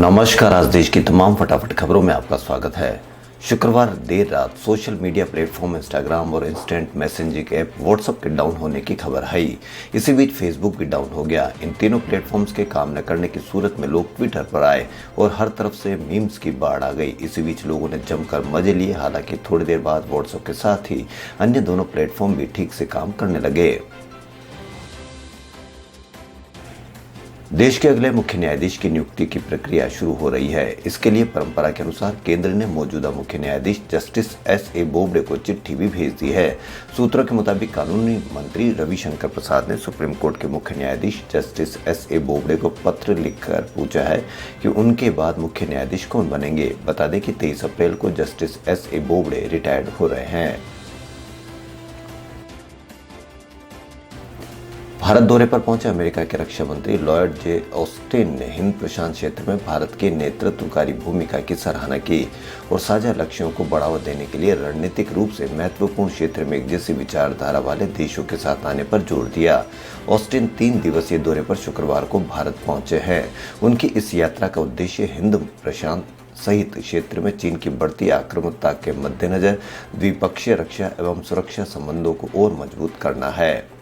नमस्कार। आज देश की तमाम फटाफट खबरों में आपका स्वागत है। शुक्रवार देर रात सोशल मीडिया प्लेटफॉर्म इंस्टाग्राम और इंस्टेंट मैसेजिंग ऐप व्हाट्सएप के डाउन होने की खबर आई। इसी बीच फेसबुक भी डाउन हो गया। इन तीनों प्लेटफॉर्म्स के काम न करने की सूरत में लोग ट्विटर पर आए और हर तरफ से मीम्स की बाढ़ आ गई। इसी बीच लोगों ने जमकर मजे लिए। हालांकि थोड़ी देर बाद व्हाट्सएप के साथ ही अन्य दोनों प्लेटफॉर्म भी ठीक से काम करने लगे। देश के अगले मुख्य न्यायाधीश की नियुक्ति की प्रक्रिया शुरू हो रही है। इसके लिए परंपरा के अनुसार केंद्र ने मौजूदा मुख्य न्यायाधीश जस्टिस एस.ए. बोबडे को चिट्ठी भी भेज दी है। सूत्रों के मुताबिक कानूनी मंत्री रविशंकर प्रसाद ने सुप्रीम कोर्ट के मुख्य न्यायाधीश जस्टिस एस.ए. बोबडे को पत्र लिखकर पूछा है कि उनके बाद मुख्य न्यायाधीश कौन बनेंगे। बता दें कि 23 अप्रैल को जस्टिस एस.ए. बोबडे रिटायर्ड हो रहे हैं। भारत दौरे पर पहुंचे अमेरिका के रक्षा मंत्री लॉयड जे ऑस्टिन ने हिंद प्रशांत क्षेत्र में भारत की नेतृत्वकारी भूमिका की सराहना की और साझा लक्ष्यों को बढ़ावा देने के लिए रणनीतिक रूप से महत्वपूर्ण क्षेत्र में एक जैसी विचारधारा वाले देशों के साथ आने पर जोर दिया। ऑस्टिन 3 दिवसीय दौरे पर शुक्रवार को भारत पहुंचे हैं। उनकी इस यात्रा का उद्देश्य हिंद प्रशांत सहित क्षेत्र में चीन की बढ़ती आक्रामकता के मद्देनजर द्विपक्षीय रक्षा एवं सुरक्षा संबंधों को और मजबूत करना है।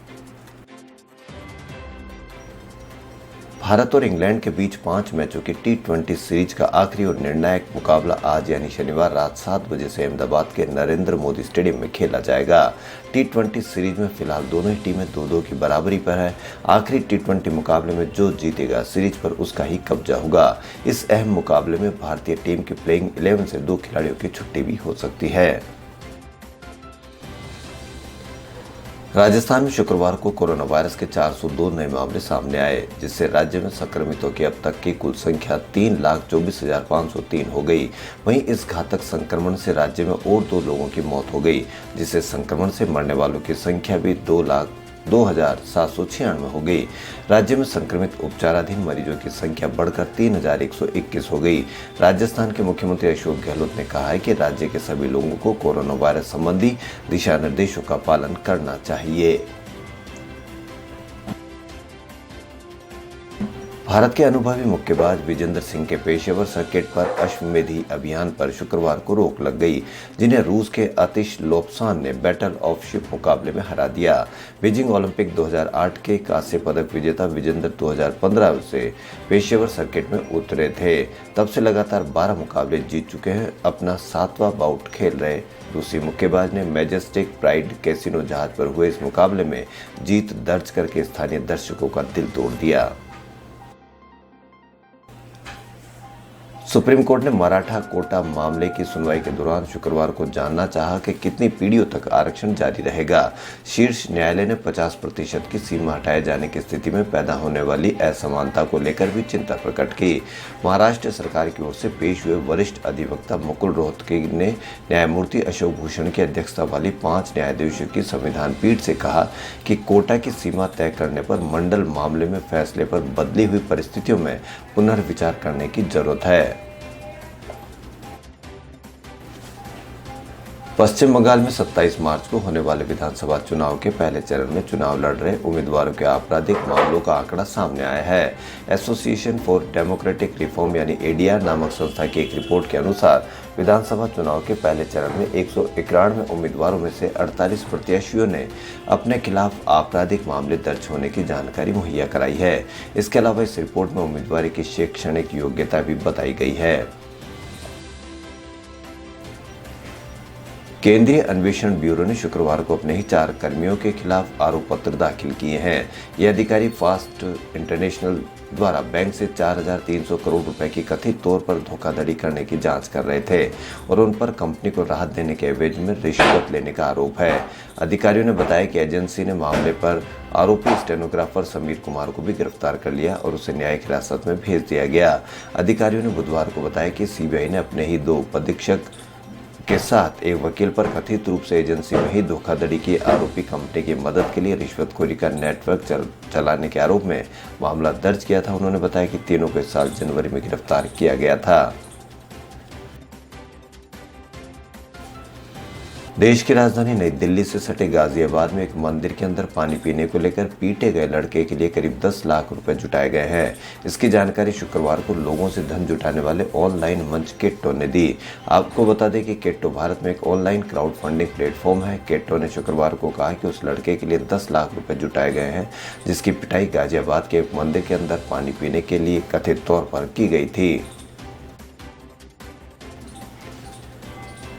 भारत और इंग्लैंड के बीच 5 मैचों की T20 सीरीज का आखिरी और निर्णायक मुकाबला आज यानी शनिवार रात 7 बजे से अहमदाबाद के नरेंद्र मोदी स्टेडियम में खेला जाएगा। T20 सीरीज में फिलहाल दोनों ही टीमें 2-2 की बराबरी पर है। आखिरी T20 मुकाबले में जो जीतेगा सीरीज पर उसका ही कब्जा होगा। इस अहम मुकाबले में भारतीय टीम की प्लेइंग 11 से 2 खिलाड़ियों की छुट्टी भी हो सकती है। राजस्थान में शुक्रवार को कोरोना वायरस के 402 नए मामले सामने आए, जिससे राज्य में संक्रमितों की अब तक की कुल संख्या 3,24,503 हो गई। वहीं इस घातक संक्रमण से राज्य में और 2 लोगों की मौत हो गई, जिससे संक्रमण से मरने वालों की संख्या भी 2,02,796 हो गई। राज्य में संक्रमित उपचाराधीन मरीजों की संख्या बढ़कर 3,121 हो गई। राजस्थान के मुख्यमंत्री अशोक गहलोत ने कहा है कि राज्य के सभी लोगों को कोरोना वायरस संबंधी दिशा निर्देशों का पालन करना चाहिए। भारत के अनुभवी मुक्केबाज विजेंदर सिंह के पेशेवर सर्किट पर अश्वमेधी अभियान पर शुक्रवार को रोक लग गई, जिन्हें रूस के आतिश लोब्सान ने बैटल ऑफ शिप मुकाबले में हरा दिया। बीजिंग ओलंपिक 2008 के कांस्य पदक विजेता विजेंदर 2015 से पेशेवर सर्किट में उतरे थे। तब से लगातार 12 मुकाबले जीत चुके हैं। अपना 7वां बाउट खेल रहे रूसी मुक्केबाज ने मैजेस्टिक प्राइड कैसीनो जहाज पर हुए इस मुकाबले में जीत दर्ज करके स्थानीय दर्शकों का दिल तोड़ दिया। सुप्रीम कोर्ट ने मराठा कोटा मामले की सुनवाई के दौरान शुक्रवार को जानना चाहा कि कितनी पीढ़ियों तक आरक्षण जारी रहेगा। शीर्ष न्यायालय ने 50% की सीमा हटाए जाने की स्थिति में पैदा होने वाली असमानता को लेकर भी चिंता प्रकट की। महाराष्ट्र सरकार की ओर से पेश हुए वरिष्ठ अधिवक्ता मुकुल रोहतगी ने न्यायमूर्ति अशोक भूषण की अध्यक्षता वाली 5 न्यायाधीशों की संविधान पीठ से कहा कि कोटा की सीमा तय करने पर मंडल मामले में फैसले पर बदली हुई परिस्थितियों में पुनर्विचार करने की जरूरत है। पश्चिम बंगाल में 27 मार्च को होने वाले विधानसभा चुनाव के पहले चरण में चुनाव लड़ रहे उम्मीदवारों के आपराधिक मामलों का आंकड़ा सामने आया है। एसोसिएशन फॉर डेमोक्रेटिक रिफॉर्म यानी एडीआर नामक संस्था की एक रिपोर्ट के अनुसार विधानसभा चुनाव के पहले चरण में 191 उम्मीदवारों में से 48 प्रत्याशियों ने अपने खिलाफ आपराधिक मामले दर्ज होने की जानकारी मुहैया कराई है। इसके अलावा इस रिपोर्ट में उम्मीदवारी की शैक्षणिक योग्यता भी बताई गई है। केंद्रीय अन्वेषण ब्यूरो ने शुक्रवार को अपने ही 4 कर्मियों के खिलाफ आरोप पत्र दाखिल किए हैं। ये अधिकारी फास्ट इंटरनेशनल द्वारा बैंक से 4,300 करोड़ रुपए की कथित तौर पर धोखाधड़ी करने की जांच कर रहे थे और उन पर कंपनी को राहत देने के एवज में रिश्वत लेने का आरोप है। अधिकारियों ने बताया कि एजेंसी ने मामले पर आरोपी स्टेनोग्राफर समीर कुमार को भी गिरफ्तार कर लिया और उसे न्यायिक हिरासत में भेज दिया गया। अधिकारियों ने बुधवार को बताया कि सीबीआई ने अपने ही 2 उपाधीक्षक के साथ एक वकील पर कथित रूप से एजेंसी में ही धोखाधड़ी की आरोपी कंपनी की मदद के लिए रिश्वतखोरी का नेटवर्क चलाने के आरोप में मामला दर्ज किया था। उन्होंने बताया कि तीनों को इस साल जनवरी में गिरफ्तार किया गया था। देश की राजधानी नई दिल्ली से सटे गाजियाबाद में एक मंदिर के अंदर पानी पीने को लेकर पीटे गए लड़के के लिए करीब 10 लाख रुपए जुटाए गए हैं। इसकी जानकारी शुक्रवार को लोगों से धन जुटाने वाले ऑनलाइन मंच केट्टो ने दी। आपको बता दें कि केट्टो भारत में एक ऑनलाइन क्राउड फंडिंग प्लेटफॉर्म है। केट्टो ने शुक्रवार को कहा कि उस लड़के के लिए 10 लाख रुपए जुटाए गए हैं, जिसकी पिटाई गाजियाबाद के एक मंदिर के अंदर पानी पीने के लिए कथित तौर पर की गई थी।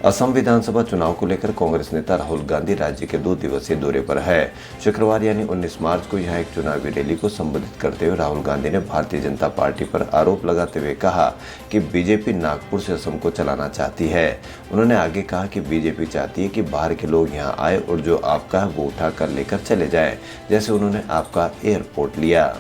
असम विधानसभा चुनाव को लेकर कांग्रेस नेता राहुल गांधी राज्य के 2 दिवसीय दौरे पर है। शुक्रवार यानी 19 मार्च को यहां एक चुनावी रैली को संबोधित करते हुए राहुल गांधी ने भारतीय जनता पार्टी पर आरोप लगाते हुए कहा कि बीजेपी नागपुर से असम को चलाना चाहती है। उन्होंने आगे कहा कि बीजेपी चाहती है कि बाहर के लोग यहां आए और जो आपका है वो उठा कर लेकर चले जाए, जैसे उन्होंने आपका एयरपोर्ट लिया।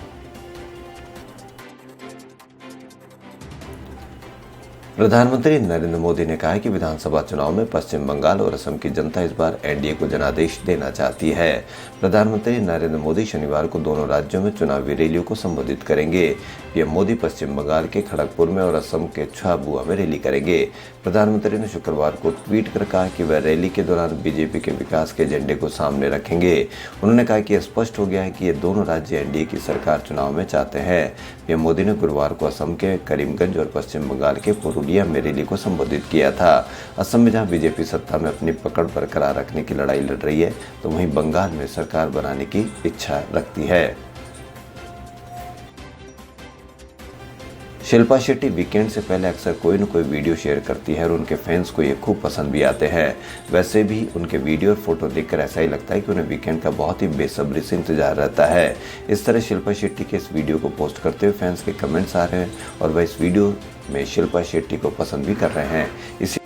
प्रधानमंत्री नरेंद्र मोदी ने कहा है कि विधानसभा चुनाव में पश्चिम बंगाल और असम की जनता इस बार एनडीए को जनादेश देना चाहती है। प्रधानमंत्री नरेंद्र मोदी शनिवार को दोनों राज्यों में चुनावी रैलियों को संबोधित करेंगे। पीएम मोदी पश्चिम बंगाल के खड़गपुर में और असम के छाबुआ में रैली करेंगे। प्रधानमंत्री ने शुक्रवार को ट्वीट कर कहा कि वह रैली के दौरान बीजेपी के विकास के एजेंडे को सामने रखेंगे। उन्होंने कहा कि यह स्पष्ट हो गया है कि ये दोनों राज्य एनडीए की सरकार चुनाव में चाहते हैं। पीएम मोदी ने गुरुवार को असम के करीमगंज और पश्चिम बंगाल के पुरुलिया में रैली को संबोधित किया था। असम में जहां बीजेपी सत्ता में अपनी पकड़ बरकरार रखने की लड़ाई लड़ रही है, तो वहीं बंगाल में सरकार बनाने की इच्छा रखती है। शिल्पा शेट्टी वीकेंड से पहले अक्सर कोई न कोई वीडियो शेयर करती है और उनके फैंस को ये खूब पसंद भी आते हैं। वैसे भी उनके वीडियो और फोटो देखकर ऐसा ही लगता है कि उन्हें वीकेंड का बहुत ही बेसब्री से इंतजार रहता है। इस तरह शिल्पा शेट्टी के इस वीडियो को पोस्ट करते हुए फैंस के कमेंट्स आ रहे हैं और वह इस वीडियो में शिल्पा शेट्टी को पसंद भी कर रहे हैं। इसी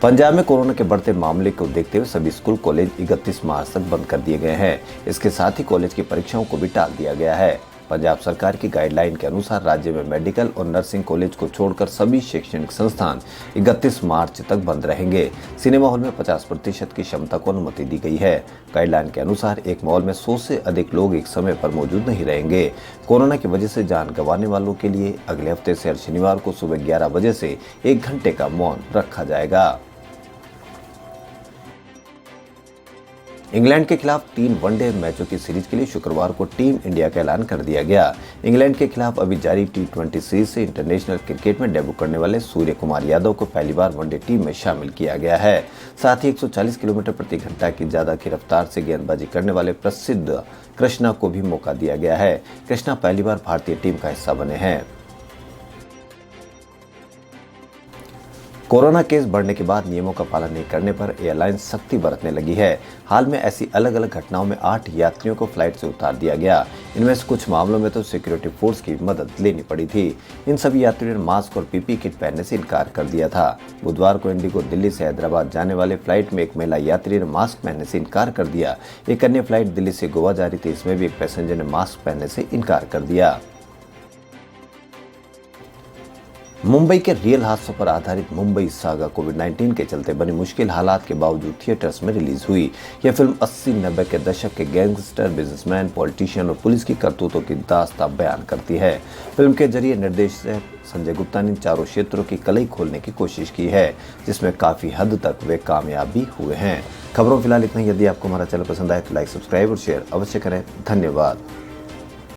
पंजाब में कोरोना के बढ़ते मामले को देखते हुए सभी स्कूल कॉलेज 31 मार्च तक बंद कर दिए गए हैं। इसके साथ ही कॉलेज की परीक्षाओं को भी टाल दिया गया है। पंजाब सरकार की गाइडलाइन के अनुसार राज्य में मेडिकल और नर्सिंग कॉलेज को छोड़कर सभी शैक्षणिक संस्थान 31 मार्च तक बंद रहेंगे। सिनेमा हॉल में 50% की क्षमता को अनुमति दी गई है। गाइडलाइन के अनुसार एक मॉल में 100 से अधिक लोग एक समय पर मौजूद नहीं रहेंगे। कोरोना की वजह से जान गंवाने वालों के लिए अगले हफ्ते से हर शनिवार को सुबह 11 बजे से 1 घंटे का मौन रखा जाएगा। इंग्लैंड के खिलाफ 3 वनडे मैचों की सीरीज के लिए शुक्रवार को टीम इंडिया का ऐलान कर दिया गया। इंग्लैंड के खिलाफ अभी जारी T20 सीरीज से इंटरनेशनल क्रिकेट में डेब्यू करने वाले सूर्य कुमार यादव को पहली बार वनडे टीम में शामिल किया गया है। साथ ही 140 किलोमीटर प्रति घंटा की ज्यादा की रफ्तार से गेंदबाजी करने वाले प्रसिद्ध कृष्णा को भी मौका दिया गया है। कृष्णा पहली बार भारतीय टीम का हिस्सा बने हैं। कोरोना केस बढ़ने के बाद नियमों का पालन नहीं करने पर एयरलाइंस सख्ती बरतने लगी है। हाल में ऐसी अलग अलग घटनाओं में 8 यात्रियों को फ्लाइट से उतार दिया गया। इनमें से कुछ मामलों में तो सिक्योरिटी फोर्स की मदद लेनी पड़ी थी। इन सभी यात्रियों ने मास्क और पीपी किट पहनने से इनकार कर दिया था। बुधवार को इंडिगो दिल्ली से हैदराबाद जाने वाले फ्लाइट में एक महिला यात्री ने मास्क पहनने से इनकार कर दिया। एक अन्य फ्लाइट दिल्ली से गोवा जा रही थी, इसमें भी एक पैसेंजर ने मास्क पहनने से इनकार कर दिया। मुंबई के रियल हादसों पर आधारित मुंबई सागा कोविड-19 के चलते बनी मुश्किल हालात के बावजूद थिएटर्स में रिलीज हुई। यह फिल्म 80-90 के दशक के गैंगस्टर, बिजनेसमैन, पॉलिटिशियन और पुलिस की करतूतों की दास्तां बयान करती है। फिल्म के जरिए निर्देशक संजय गुप्ता ने चारों क्षेत्रों की कलई खोलने की कोशिश की है, जिसमें काफी हद तक वे कामयाब भी हुए हैं। खबरों फिलहाल इतना ही। यदि आपको हमारा चैनल पसंद आए तो लाइक, सब्सक्राइब और शेयर अवश्य करें। धन्यवाद।